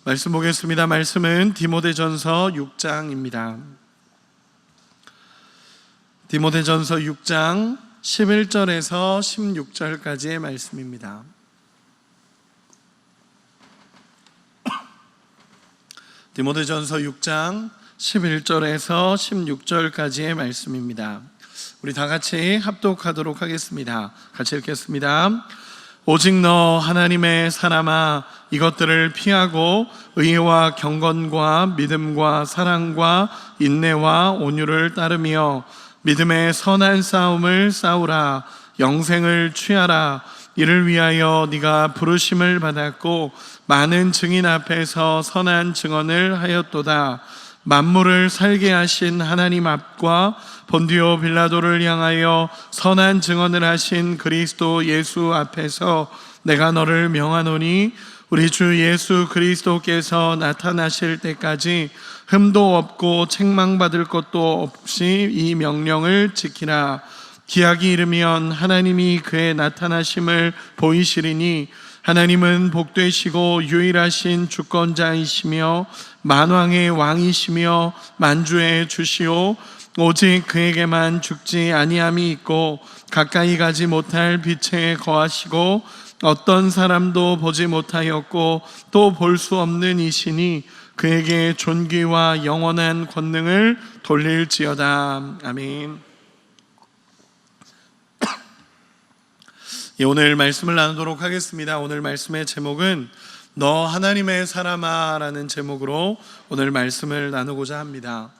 말씀 보겠습니다. 말씀은 디모데전서 6장입니다. 디모데전서 6장 11절에서 16절까지의 말씀입니다. 디모데전서 6장 11절에서 16절까지의 말씀입니다. 우리 다 같이 합독하도록 하겠습니다. 같이 읽겠습니다. 오직 너 하나님의 사람아, 이것들을 피하고 의와 경건과 믿음과 사랑과 인내와 온유를 따르며 믿음의 선한 싸움을 싸우라. 영생을 취하라. 이를 위하여 네가 부르심을 받았고 많은 증인 앞에서 선한 증언을 하였도다. 만물을 살게 하신 하나님 앞과 본디오 빌라도를 향하여 선한 증언을 하신 그리스도 예수 앞에서 내가 너를 명하노니 우리 주 예수 그리스도께서 나타나실 때까지 흠도 없고 책망받을 것도 없이 이 명령을 지키라. 기약이 이르면 하나님이 그의 나타나심을 보이시리니 하나님은 복되시고 유일하신 주권자이시며 만왕의 왕이시며 만주의 주시오. 오직 그에게만 죽지 아니함이 있고 가까이 가지 못할 빛에 거하시고 어떤 사람도 보지 못하였고 또 볼 수 없는 이시니 그에게 존귀와 영원한 권능을 돌릴지어다. 아멘. 오늘 말씀을 나누도록 하겠습니다. 오늘 말씀의 제목은 너 하나님의 사람아 라는 제목으로 오늘 말씀을 나누고자 합니다.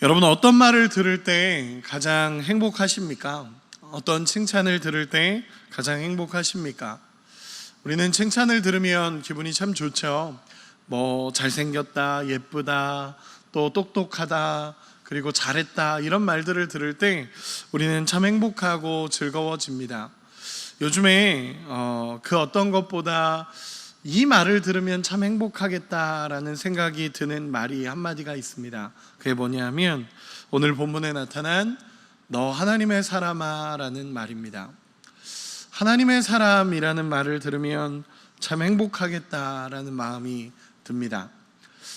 여러분, 어떤 말을 들을 때 가장 행복하십니까? 어떤 칭찬을 들을 때 가장 행복하십니까? 우리는 칭찬을 들으면 기분이 참 좋죠. 잘생겼다, 예쁘다, 또 똑똑하다, 그리고 잘했다, 이런 말들을 들을 때 우리는 참 행복하고 즐거워집니다. 요즘에 그 어떤 것보다 이 말을 들으면 참 행복하겠다라는 생각이 드는 말이 한마디가 있습니다. 그게 뭐냐면 오늘 본문에 나타난 너 하나님의 사람아 라는 말입니다. 하나님의 사람이라는 말을 들으면 참 행복하겠다라는 마음이 듭니다.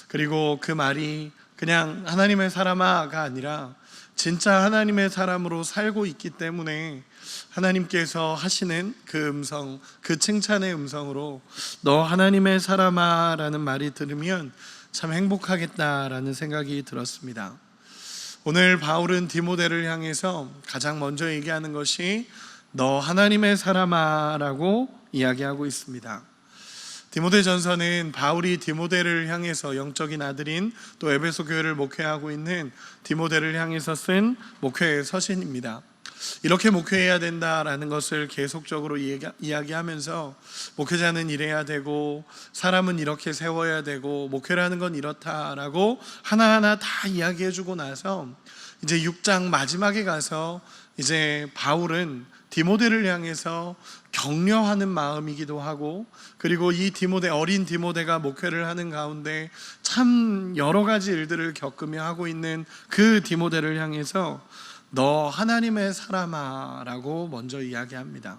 그리고 그 말이 그냥 하나님의 사람아가 아니라 진짜 하나님의 사람으로 살고 있기 때문에 하나님께서 하시는 그 음성, 그 칭찬의 음성으로 너 하나님의 사람아 라는 말이 들으면 참 행복하겠다라는 생각이 들었습니다. 오늘 바울은 디모데를 향해서 가장 먼저 얘기하는 것이 너 하나님의 사람아 라고 이야기하고 있습니다. 디모데전서는 바울이 디모데를 향해서 영적인 아들인 또 에베소 교회를 목회하고 있는 디모데를 향해서 쓴 목회의 서신입니다. 이렇게 목회해야 된다라는 것을 계속적으로 이야기하면서 목회자는 이래야 되고 사람은 이렇게 세워야 되고 목회라는 건 이렇다라고 하나하나 다 이야기해주고 나서 이제 6장 마지막에 가서 이제 바울은 디모데를 향해서 격려하는 마음이기도 하고, 그리고 이 어린 디모데가 목회를 하는 가운데 참 여러 가지 일들을 겪으며 하고 있는 그 디모데를 향해서 너 하나님의 사람아 라고 먼저 이야기합니다.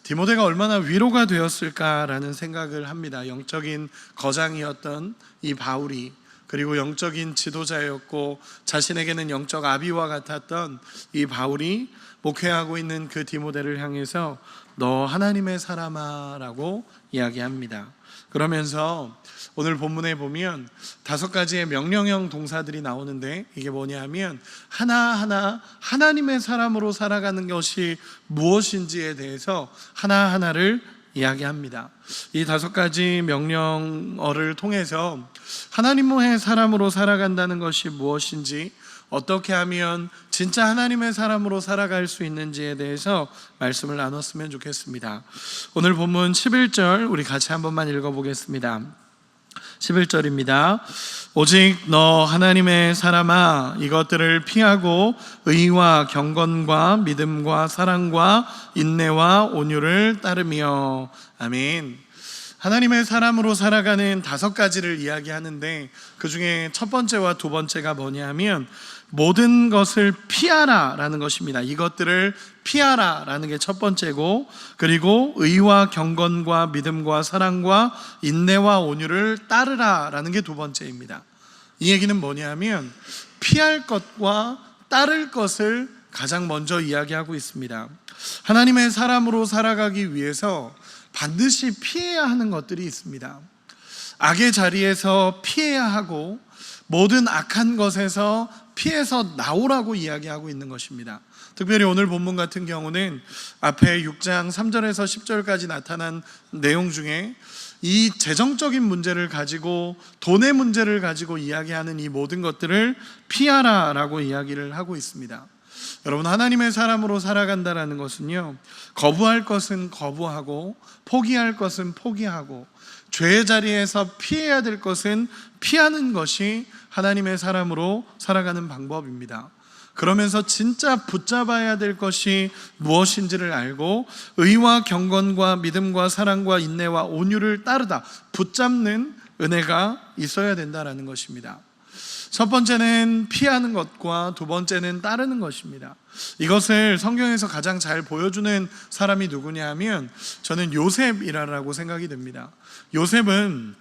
디모데가 얼마나 위로가 되었을까라는 생각을 합니다. 영적인 거장이었던 이 바울이, 그리고 영적인 지도자였고 자신에게는 영적 아비와 같았던 이 바울이 목회하고 있는 그 디모데를 향해서 너 하나님의 사람아 라고 이야기합니다. 그러면서 오늘 본문에 보면 5가지의 명령형 동사들이 나오는데 이게 뭐냐 하면 하나하나 하나님의 사람으로 살아가는 것이 무엇인지에 대해서 하나하나를 이야기합니다. 이 5가지 명령어를 통해서 하나님의 사람으로 살아간다는 것이 무엇인지, 어떻게 하면 진짜 하나님의 사람으로 살아갈 수 있는지에 대해서 말씀을 나눴으면 좋겠습니다. 오늘 본문 11절 우리 같이 한 번만 읽어보겠습니다. 11절입니다. 오직 너 하나님의 사람아, 이것들을 피하고 의와 경건과 믿음과 사랑과 인내와 온유를 따르며. 아멘. 하나님의 사람으로 살아가는 5가지를 이야기하는데 그 중에 첫 번째와 두 번째가 뭐냐면 모든 것을 피하라라는 것입니다. 이것들을 피하라라는 게 첫 번째고, 그리고 의와 경건과 믿음과 사랑과 인내와 온유를 따르라라는 게 두 번째입니다. 이 얘기는 뭐냐면 피할 것과 따를 것을 가장 먼저 이야기하고 있습니다. 하나님의 사람으로 살아가기 위해서 반드시 피해야 하는 것들이 있습니다. 악의 자리에서 피해야 하고 모든 악한 것에서 피해서 나오라고 이야기하고 있는 것입니다. 특별히 오늘 본문 같은 경우는 앞에 6장 3절에서 10절까지 나타난 내용 중에 이 재정적인 문제를 가지고, 돈의 문제를 가지고 이야기하는 이 모든 것들을 피하라라고 이야기를 하고 있습니다. 여러분, 하나님의 사람으로 살아간다는 것은요, 거부할 것은 거부하고 포기할 것은 포기하고 죄의 자리에서 피해야 될 것은 피하는 것이 하나님의 사람으로 살아가는 방법입니다. 그러면서 진짜 붙잡아야 될 것이 무엇인지를 알고 의와 경건과 믿음과 사랑과 인내와 온유를 따르다, 붙잡는 은혜가 있어야 된다는 것입니다. 첫 번째는 피하는 것과 두 번째는 따르는 것입니다. 이것을 성경에서 가장 잘 보여주는 사람이 누구냐 하면 저는 요셉이라고 생각이 됩니다. 요셉은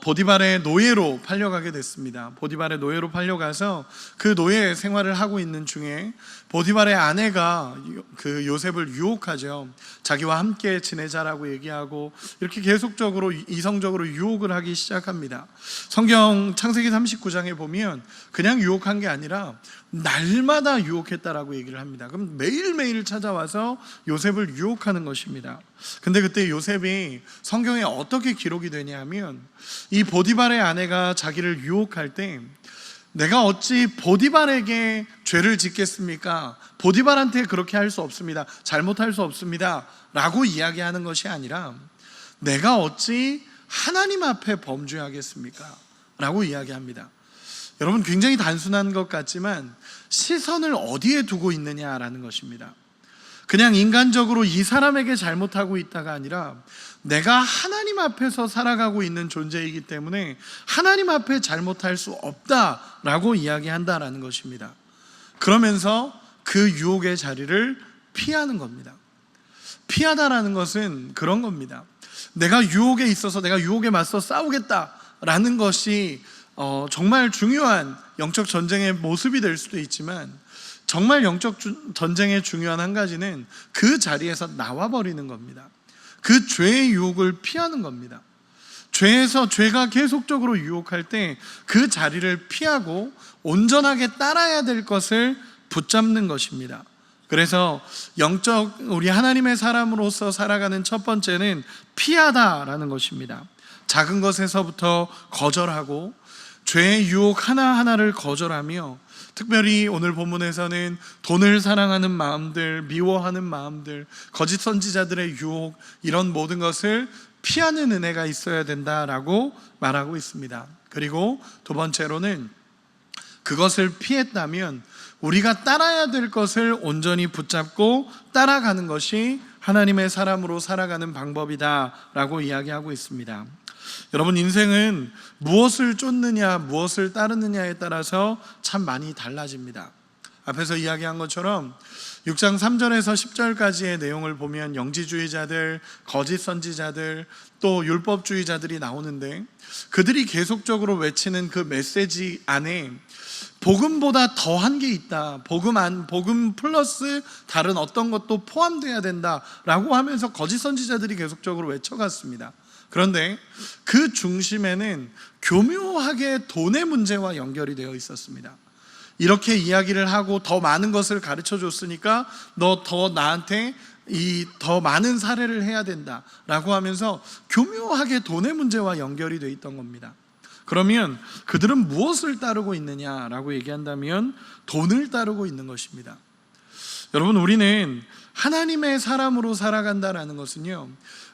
보디발의 노예로 팔려가게 됐습니다. 보디발의 노예로 팔려가서 그 노예 생활을 하고 있는 중에 보디발의 아내가 그 요셉을 유혹하죠. 자기와 함께 지내자라고 얘기하고 이렇게 계속적으로 이성적으로 유혹을 하기 시작합니다. 성경 창세기 39장에 보면 그냥 유혹한 게 아니라 날마다 유혹했다라고 얘기를 합니다. 그럼 매일매일 찾아와서 요셉을 유혹하는 것입니다. 근데 그때 요셉이 성경에 어떻게 기록이 되냐면 이 보디발의 아내가 자기를 유혹할 때 내가 어찌 보디발에게 죄를 짓겠습니까? 보디발한테 그렇게 할 수 없습니다. 잘못할 수 없습니다. 라고 이야기하는 것이 아니라 내가 어찌 하나님 앞에 범죄하겠습니까? 라고 이야기합니다. 여러분, 굉장히 단순한 것 같지만 시선을 어디에 두고 있느냐라는 것입니다. 그냥 인간적으로 이 사람에게 잘못하고 있다가 아니라 내가 하나님 앞에서 살아가고 있는 존재이기 때문에 하나님 앞에 잘못할 수 없다라고 이야기한다라는 것입니다. 그러면서 그 유혹의 자리를 피하는 겁니다. 피하다라는 것은 그런 겁니다. 내가 유혹에 있어서 내가 유혹에 맞서 싸우겠다라는 것이 정말 중요한 영적 전쟁의 모습이 될 수도 있지만, 정말 영적 전쟁의 중요한 한 가지는 그 자리에서 나와버리는 겁니다. 그 죄의 유혹을 피하는 겁니다. 죄가 계속적으로 유혹할 때 그 자리를 피하고 온전하게 따라야 될 것을 붙잡는 것입니다. 그래서 우리 하나님의 사람으로서 살아가는 첫 번째는 피하다라는 것입니다. 작은 것에서부터 거절하고 죄의 유혹 하나하나를 거절하며, 특별히 오늘 본문에서는 돈을 사랑하는 마음들, 미워하는 마음들, 거짓 선지자들의 유혹, 이런 모든 것을 피하는 은혜가 있어야 된다라고 말하고 있습니다. 그리고 두 번째로는 그것을 피했다면 우리가 따라야 될 것을 온전히 붙잡고 따라가는 것이 하나님의 사람으로 살아가는 방법이다라고 이야기하고 있습니다. 여러분, 인생은 무엇을 쫓느냐 무엇을 따르느냐에 따라서 참 많이 달라집니다. 앞에서 이야기한 것처럼 6장 3절에서 10절까지의 내용을 보면 영지주의자들, 거짓 선지자들, 또 율법주의자들이 나오는데, 그들이 계속적으로 외치는 그 메시지 안에 복음보다 더한 게 있다, 복음 플러스 다른 어떤 것도 포함되어야 된다라고 하면서 거짓 선지자들이 계속적으로 외쳐갔습니다. 그런데 그 중심에는 교묘하게 돈의 문제와 연결이 되어 있었습니다. 이렇게 이야기를 하고 더 많은 것을 가르쳐 줬으니까 너 더 나한테 더 많은 사례를 해야 된다라고 하면서 교묘하게 돈의 문제와 연결이 되어 있던 겁니다. 그러면 그들은 무엇을 따르고 있느냐라고 얘기한다면 돈을 따르고 있는 것입니다. 여러분, 우리는 하나님의 사람으로 살아간다라는 것은요,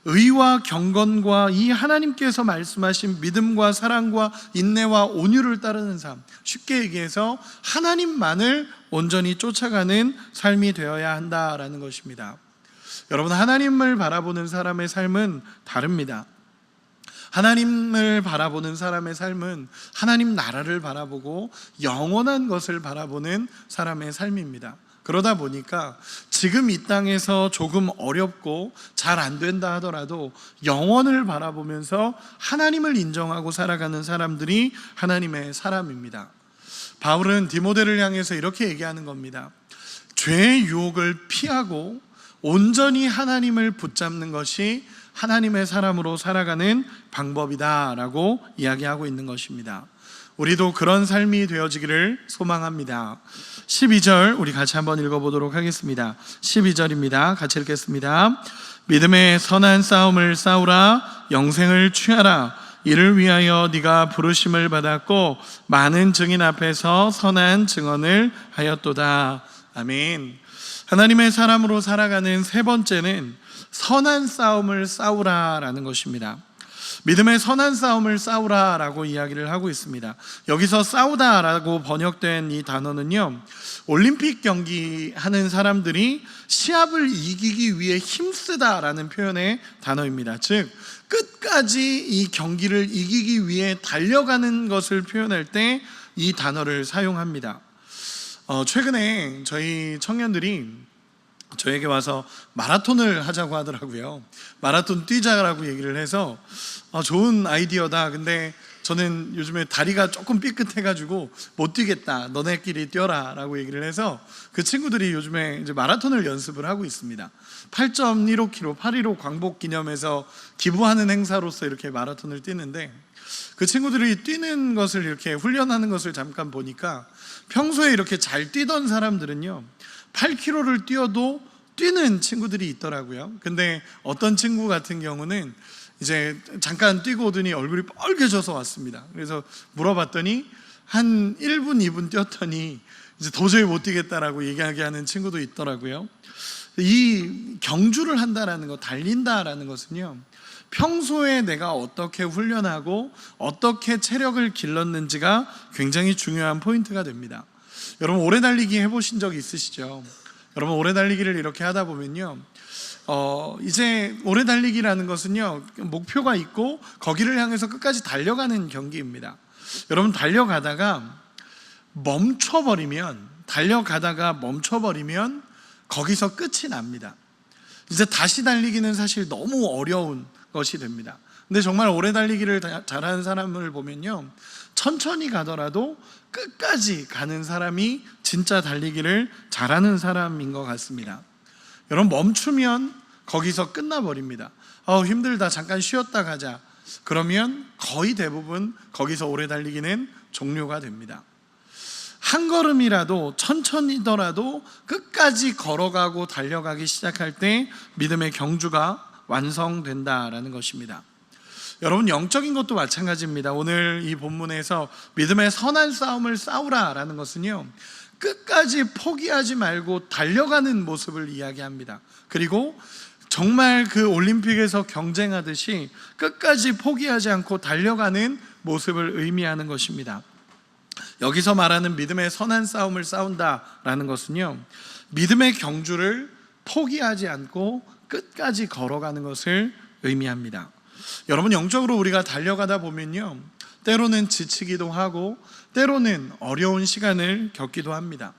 의와 경건과 이 하나님께서 말씀하신 믿음과 사랑과 인내와 온유를 따르는 삶, 쉽게 얘기해서 하나님만을 온전히 쫓아가는 삶이 되어야 한다라는 것입니다. 여러분, 하나님을 바라보는 사람의 삶은 다릅니다. 하나님을 바라보는 사람의 삶은 하나님 나라를 바라보고 영원한 것을 바라보는 사람의 삶입니다. 그러다 보니까 지금 이 땅에서 조금 어렵고 잘 안 된다 하더라도 영원을 바라보면서 하나님을 인정하고 살아가는 사람들이 하나님의 사람입니다. 바울은 디모데를 향해서 이렇게 얘기하는 겁니다. 죄의 유혹을 피하고 온전히 하나님을 붙잡는 것이 하나님의 사람으로 살아가는 방법이다라고 이야기하고 있는 것입니다. 우리도 그런 삶이 되어지기를 소망합니다. 12절 우리 같이 한번 읽어보도록 하겠습니다. 12절입니다. 같이 읽겠습니다. 믿음의 선한 싸움을 싸우라. 영생을 취하라. 이를 위하여 네가 부르심을 받았고 많은 증인 앞에서 선한 증언을 하였도다. 아멘. 하나님의 사람으로 살아가는 세 번째는 선한 싸움을 싸우라라는 것입니다. 믿음의 선한 싸움을 싸우라라고 이야기를 하고 있습니다. 여기서 싸우다라고 번역된 이 단어는요, 올림픽 경기 하는 사람들이 시합을 이기기 위해 힘쓰다라는 표현의 단어입니다. 즉 끝까지 이 경기를 이기기 위해 달려가는 것을 표현할 때 이 단어를 사용합니다. 최근에 저희 청년들이 저에게 와서 마라톤을 하자고 하더라고요. 마라톤 뛰자라고 얘기를 해서 좋은 아이디어다. 근데 저는 요즘에 다리가 조금 삐끗해가지고 못 뛰겠다. 너네끼리 뛰어라 라고 얘기를 해서 그 친구들이 요즘에 이제 마라톤을 연습을 하고 있습니다. 8.15km 8.15 광복 기념해서 기부하는 행사로서 이렇게 마라톤을 뛰는데, 그 친구들이 뛰는 것을 이렇게 훈련하는 것을 잠깐 보니까 평소에 이렇게 잘 뛰던 사람들은요 8km를 뛰어도 뛰는 친구들이 있더라고요. 근데 어떤 친구 같은 경우는 이제 잠깐 뛰고 오더니 얼굴이 빨개져서 왔습니다. 그래서 물어봤더니 한 1분, 2분 뛰었더니 이제 도저히 못 뛰겠다라고 얘기하는 친구도 있더라고요. 이 경주를 한다라는 것, 달린다라는 것은요 평소에 내가 어떻게 훈련하고 어떻게 체력을 길렀는지가 굉장히 중요한 포인트가 됩니다. 여러분 오래 달리기 해보신 적 있으시죠? 여러분 오래 달리기를 이렇게 하다 보면요 이제 오래 달리기라는 것은요 목표가 있고 거기를 향해서 끝까지 달려가는 경기입니다. 여러분 달려가다가 멈춰버리면 거기서 끝이 납니다. 이제 다시 달리기는 사실 너무 어려운 것이 됩니다. 근데 정말 오래 달리기를 잘하는 사람을 보면요 천천히 가더라도 끝까지 가는 사람이 진짜 달리기를 잘하는 사람인 것 같습니다. 여러분 멈추면 거기서 끝나버립니다. 힘들다 잠깐 쉬었다 가자. 그러면 거의 대부분 거기서 오래 달리기는 종료가 됩니다. 한 걸음이라도 천천히더라도 끝까지 걸어가고 달려가기 시작할 때 믿음의 경주가 완성된다라는 것입니다. 여러분 영적인 것도 마찬가지입니다. 오늘 이 본문에서 믿음의 선한 싸움을 싸우라라는 것은요 끝까지 포기하지 말고 달려가는 모습을 이야기합니다. 그리고 정말 그 올림픽에서 경쟁하듯이 끝까지 포기하지 않고 달려가는 모습을 의미하는 것입니다. 여기서 말하는 믿음의 선한 싸움을 싸운다라는 것은요 믿음의 경주를 포기하지 않고 끝까지 걸어가는 것을 의미합니다. 여러분 영적으로 우리가 달려가다 보면요 때로는 지치기도 하고 때로는 어려운 시간을 겪기도 합니다.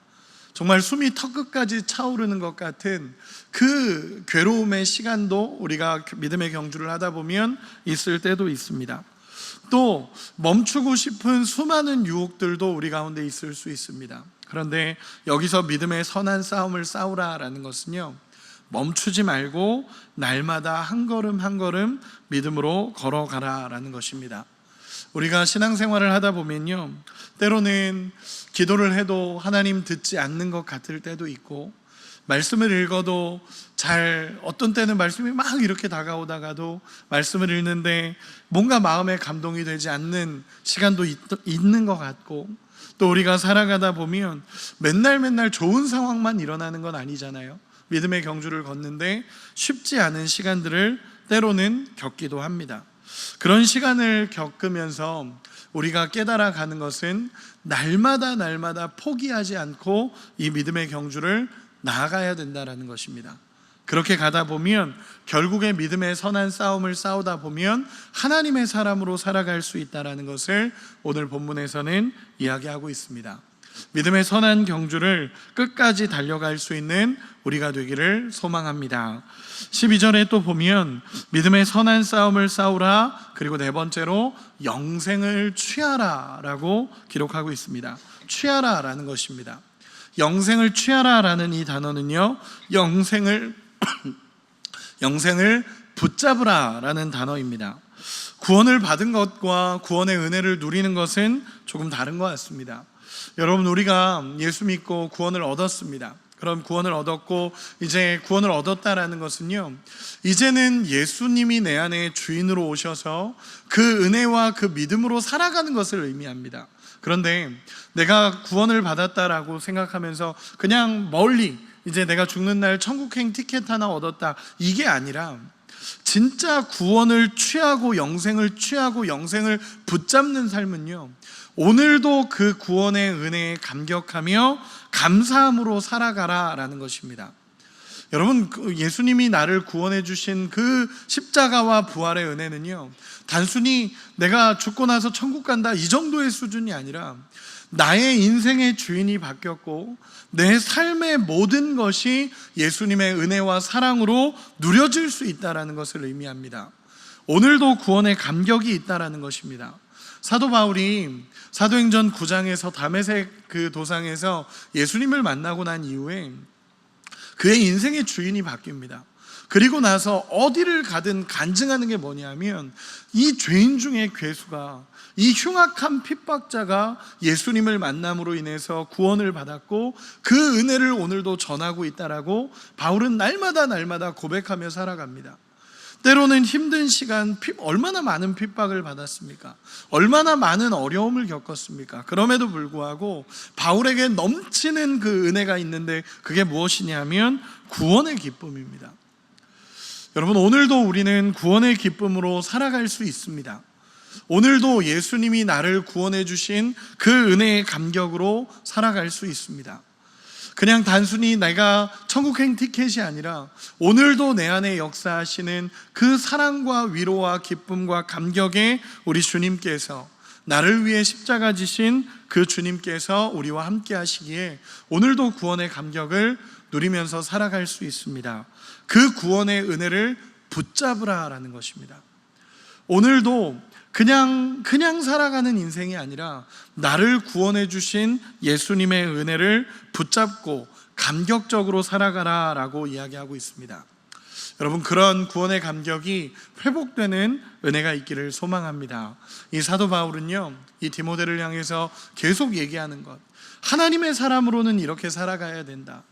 정말 숨이 턱끝까지 차오르는 것 같은 그 괴로움의 시간도 우리가 믿음의 경주를 하다 보면 있을 때도 있습니다. 또 멈추고 싶은 수많은 유혹들도 우리 가운데 있을 수 있습니다. 그런데 여기서 믿음의 선한 싸움을 싸우라라는 것은요 멈추지 말고 날마다 한 걸음 한 걸음 믿음으로 걸어가라라는 것입니다. 우리가 신앙생활을 하다 보면요 때로는 기도를 해도 하나님 듣지 않는 것 같을 때도 있고, 말씀을 읽어도 어떤 때는 말씀이 막 이렇게 다가오다가도 말씀을 읽는데 뭔가 마음에 감동이 되지 않는 시간도 있는 것 같고, 또 우리가 살아가다 보면 맨날 좋은 상황만 일어나는 건 아니잖아요. 믿음의 경주를 걷는데 쉽지 않은 시간들을 때로는 겪기도 합니다. 그런 시간을 겪으면서 우리가 깨달아가는 것은 날마다 포기하지 않고 이 믿음의 경주를 나아가야 된다는 것입니다. 그렇게 가다 보면 결국에 믿음의 선한 싸움을 싸우다 보면 하나님의 사람으로 살아갈 수 있다는 것을 오늘 본문에서는 이야기하고 있습니다. 믿음의 선한 경주를 끝까지 달려갈 수 있는 우리가 되기를 소망합니다. 12절에 또 보면 믿음의 선한 싸움을 싸우라, 그리고 네 번째로 영생을 취하라 라고 기록하고 있습니다. 취하라 라는 것입니다. 영생을 취하라 라는 이 단어는요, 영생을 붙잡으라 라는 단어입니다. 구원을 받은 것과 구원의 은혜를 누리는 것은 조금 다른 것 같습니다. 여러분, 우리가 예수 믿고 구원을 얻었습니다. 그럼 구원을 얻었고 이제 구원을 얻었다라는 것은요, 이제는 예수님이 내 안에 주인으로 오셔서 그 은혜와 그 믿음으로 살아가는 것을 의미합니다. 그런데 내가 구원을 받았다라고 생각하면서 그냥 멀리 이제 내가 죽는 날 천국행 티켓 하나 얻었다, 이게 아니라 진짜 구원을 취하고 영생을 취하고 영생을 붙잡는 삶은요, 오늘도 그 구원의 은혜에 감격하며 감사함으로 살아가라라는 것입니다. 여러분, 예수님이 나를 구원해 주신 그 십자가와 부활의 은혜는요, 단순히 내가 죽고 나서 천국 간다 이 정도의 수준이 아니라 나의 인생의 주인이 바뀌었고 내 삶의 모든 것이 예수님의 은혜와 사랑으로 누려질 수 있다는 것을 의미합니다. 오늘도 구원의 감격이 있다는 것입니다. 사도 바울이 사도행전 9장에서 다메섹 그 도상에서 예수님을 만나고 난 이후에 그의 인생의 주인이 바뀝니다. 그리고 나서 어디를 가든 간증하는 게 뭐냐면 이 죄인 중에 괴수가, 이 흉악한 핍박자가 예수님을 만남으로 인해서 구원을 받았고 그 은혜를 오늘도 전하고 있다라고 바울은 날마다 고백하며 살아갑니다. 때로는 힘든 시간, 얼마나 많은 핍박을 받았습니까? 얼마나 많은 어려움을 겪었습니까? 그럼에도 불구하고 바울에게 넘치는 그 은혜가 있는데 그게 무엇이냐면 구원의 기쁨입니다. 여러분, 오늘도 우리는 구원의 기쁨으로 살아갈 수 있습니다. 오늘도 예수님이 나를 구원해 주신 그 은혜의 감격으로 살아갈 수 있습니다. 그냥 단순히 내가 천국행 티켓이 아니라 오늘도 내 안에 역사하시는 그 사랑과 위로와 기쁨과 감격에 우리 주님께서, 나를 위해 십자가 지신 그 주님께서 우리와 함께 하시기에 오늘도 구원의 감격을 누리면서 살아갈 수 있습니다. 그 구원의 은혜를 붙잡으라라는 것입니다. 오늘도 그냥 살아가는 인생이 아니라 나를 구원해 주신 예수님의 은혜를 붙잡고 감격적으로 살아가라라고 이야기하고 있습니다. 여러분, 그런 구원의 감격이 회복되는 은혜가 있기를 소망합니다. 이 사도 바울은요, 이 디모데를 향해서 계속 얘기하는 것, 하나님의 사람으로는 이렇게 살아가야 된다.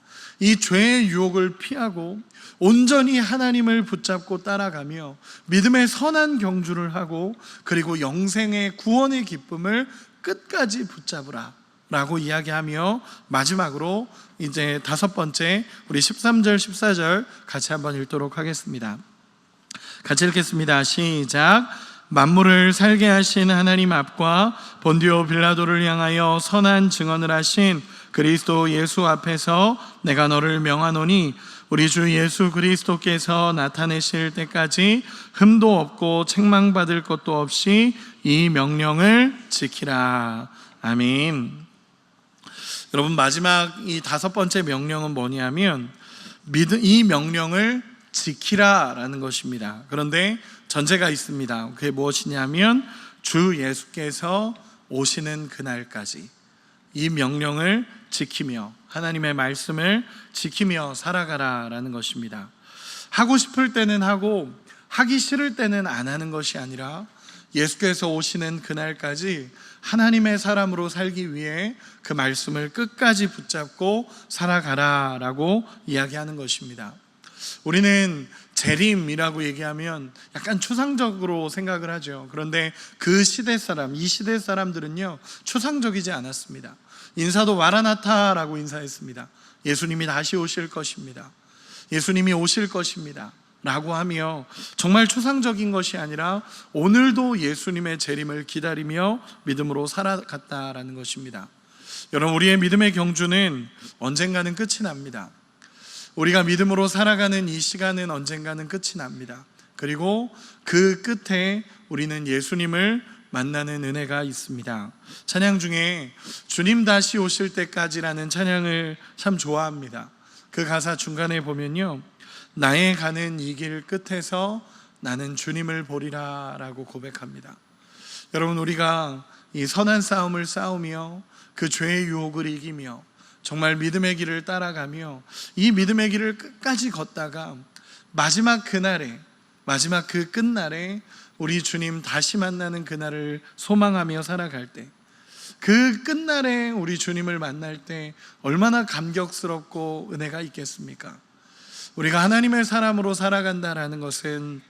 이 죄의 유혹을 피하고 온전히 하나님을 붙잡고 따라가며 믿음의 선한 경주를 하고 그리고 영생의 구원의 기쁨을 끝까지 붙잡으라 라고 이야기하며 마지막으로 이제 다섯 번째, 우리 13절 14절 같이 한번 읽도록 하겠습니다. 같이 읽겠습니다. 시작. 만물을 살게 하신 하나님 앞과 본디오 빌라도를 향하여 선한 증언을 하신 그리스도 예수 앞에서 내가 너를 명하노니 우리 주 예수 그리스도께서 나타내실 때까지 흠도 없고 책망받을 것도 없이 이 명령을 지키라. 아멘. 여러분, 마지막 이 다섯 번째 명령은 뭐냐면 이 명령을 지키라라는 것입니다. 그런데 전제가 있습니다. 그게 무엇이냐면 주 예수께서 오시는 그날까지 이 명령을 지키며 하나님의 말씀을 지키며 살아가라라는 것입니다. 하고 싶을 때는 하고 하기 싫을 때는 안 하는 것이 아니라 예수께서 오시는 그날까지 하나님의 사람으로 살기 위해 그 말씀을 끝까지 붙잡고 살아가라라고 이야기하는 것입니다. 우리는 재림이라고 얘기하면 약간 추상적으로 생각을 하죠. 그런데 그 시대 사람, 이 시대 사람들은요, 추상적이지 않았습니다. 인사도 마라나타라고 인사했습니다. 예수님이 다시 오실 것입니다. 예수님이 오실 것입니다 라고 하며 정말 추상적인 것이 아니라 오늘도 예수님의 재림을 기다리며 믿음으로 살아갔다라는 것입니다. 여러분, 우리의 믿음의 경주는 언젠가는 끝이 납니다. 우리가 믿음으로 살아가는 이 시간은 언젠가는 끝이 납니다. 그리고 그 끝에 우리는 예수님을 만나는 은혜가 있습니다. 찬양 중에 주님 다시 오실 때까지라는 찬양을 참 좋아합니다. 그 가사 중간에 보면요, 나의 가는 이 길 끝에서 나는 주님을 보리라 라고 고백합니다. 여러분, 우리가 이 선한 싸움을 싸우며 그 죄의 유혹을 이기며 정말 믿음의 길을 따라가며 이 믿음의 길을 끝까지 걷다가 마지막 그날에, 마지막 그 끝날에 우리 주님 다시 만나는 그날을 소망하며 살아갈 때, 그 끝날에 우리 주님을 만날 때 얼마나 감격스럽고 은혜가 있겠습니까? 우리가 하나님의 사람으로 살아간다라는 것은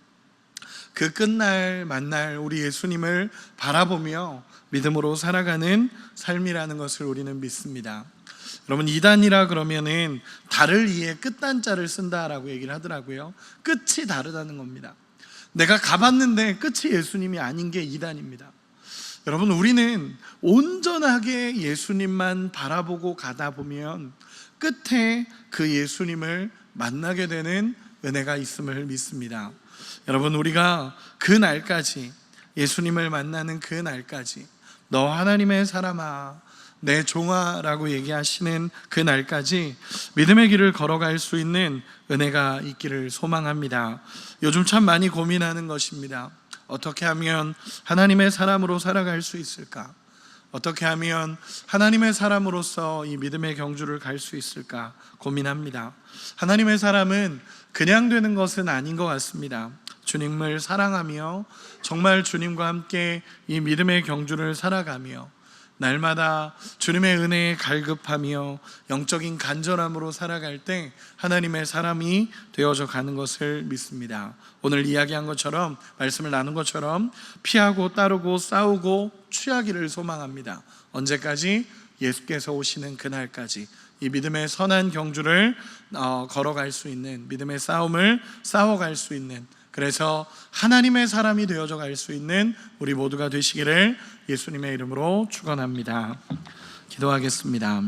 그 끝날 만날 우리 예수님을 바라보며 믿음으로 살아가는 삶이라는 것을 우리는 믿습니다. 여러분, 이단이라 그러면은 달을 이해 끝단자를 쓴다라고 얘기를 하더라고요. 끝이 다르다는 겁니다. 내가 가봤는데 끝이 예수님이 아닌 게 이단입니다. 여러분, 우리는 온전하게 예수님만 바라보고 가다 보면 끝에 그 예수님을 만나게 되는 은혜가 있음을 믿습니다. 여러분, 우리가 그 날까지, 예수님을 만나는 그 날까지, 너 하나님의 사람아, 내 종아라고 얘기하시는 그 날까지 믿음의 길을 걸어갈 수 있는 은혜가 있기를 소망합니다. 요즘 참 많이 고민하는 것입니다. 어떻게 하면 하나님의 사람으로 살아갈 수 있을까? 어떻게 하면 하나님의 사람으로서 이 믿음의 경주를 갈 수 있을까 고민합니다. 하나님의 사람은 그냥 되는 것은 아닌 것 같습니다. 주님을 사랑하며 정말 주님과 함께 이 믿음의 경주를 살아가며 날마다 주님의 은혜에 갈급하며 영적인 간절함으로 살아갈 때 하나님의 사람이 되어져 가는 것을 믿습니다. 오늘 이야기한 것처럼, 말씀을 나눈 것처럼 피하고 따르고 싸우고 취하기를 소망합니다. 언제까지? 예수께서 오시는 그날까지 이 믿음의 선한 경주를 걸어갈 수 있는, 믿음의 싸움을 싸워갈 수 있는, 그래서 하나님의 사람이 되어져 갈 수 있는 우리 모두가 되시기를 예수님의 이름으로 축원합니다. 기도하겠습니다.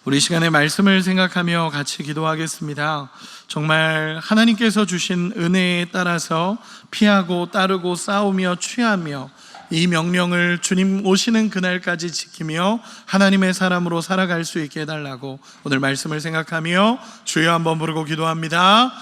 우리 시간에 말씀을 생각하며 같이 기도하겠습니다. 정말 하나님께서 주신 은혜에 따라서 피하고 따르고 싸우며 취하며 이 명령을 주님 오시는 그날까지 지키며 하나님의 사람으로 살아갈 수 있게 해달라고 오늘 말씀을 생각하며 주여 한번 부르고 기도합니다.